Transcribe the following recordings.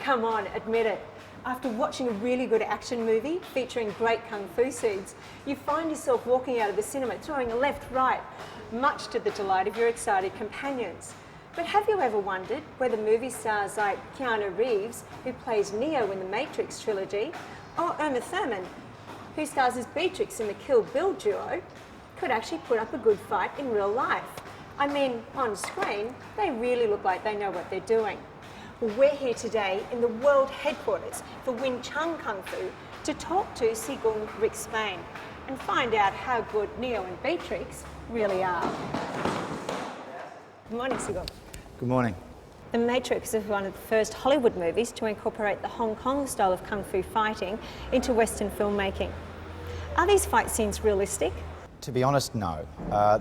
come on, admit it. After watching a really good action movie featuring great kung fu scenes, you find yourself walking out of the cinema throwing a left, right, much to the delight of your excited companions. But have you ever wondered whether movie stars like Keanu Reeves, who plays Neo in the Matrix trilogy, or Uma Thurman, who stars as Beatrix in the Kill Bill duo, could actually put up a good fight in real life? I mean, on screen, they really look like they know what they're doing. Well, we're here today in the world headquarters for Wing Chun Kung Fu to talk to Sigung Rick Spain and find out how good Neo and Beatrix really are. Good morning, Sigung. Good morning. The Matrix is one of the first Hollywood movies to incorporate the Hong Kong style of kung fu fighting into Western filmmaking. Are these fight scenes realistic? To be honest, no.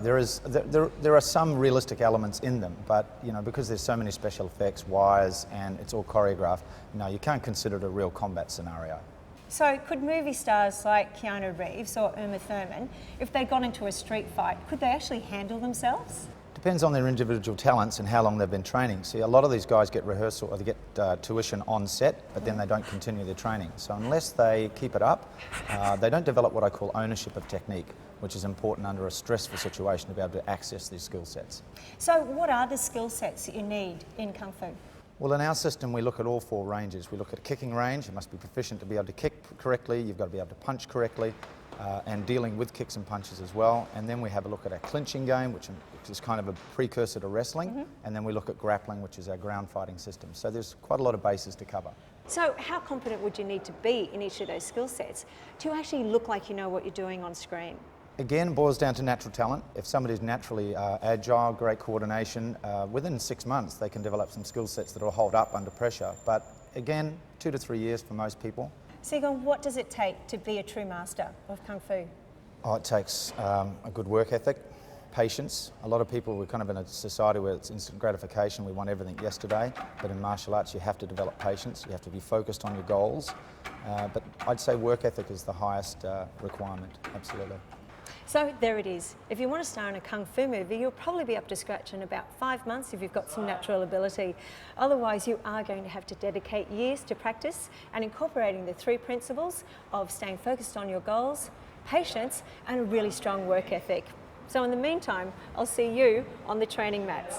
There are some realistic elements in them, but because there's so many special effects, wires, and it's all choreographed, no, you can't consider it a real combat scenario. So could movie stars like Keanu Reeves or Uma Thurman, if they got into a street fight, could they actually handle themselves? Depends on their individual talents and how long they've been training. See, a lot of these guys get rehearsal or they get tuition on set, but then they don't continue their training. So unless they keep it up, they don't develop what I call ownership of technique, which is important under a stressful situation to be able to access these skill sets. So what are the skill sets that you need in Kung Fu? Well, in our system, we look at all four ranges. We look at a kicking range. You must be proficient to be able to kick correctly. You've got to be able to punch correctly, and dealing with kicks and punches as well. And then we have a look at our clinching game, which is kind of a precursor to wrestling. And then we look at grappling, which is our ground fighting system. So there's quite a lot of bases to cover. So how competent would you need to be in each of those skill sets to actually look like you know what you're doing on screen? Again, boils down to natural talent. If somebody's naturally agile, great coordination, within 6 months they can develop some skill sets that will hold up under pressure. But again, 2 to 3 years for most people. Sigung, what does it take to be a true master of Kung Fu? Oh, it takes a good work ethic, patience. A lot of people, we're kind of in a society where it's instant gratification. We want everything yesterday. But in martial arts, you have to develop patience. You have to be focused on your goals. But I'd say work ethic is the highest requirement, absolutely. So there it is. If you want to star in a Kung Fu movie, you'll probably be up to scratch in about 5 months if you've got some natural ability. Otherwise, you are going to have to dedicate years to practice and incorporating the 3 principles of staying focused on your goals, patience, and a really strong work ethic. So in the meantime, I'll see you on the training mats.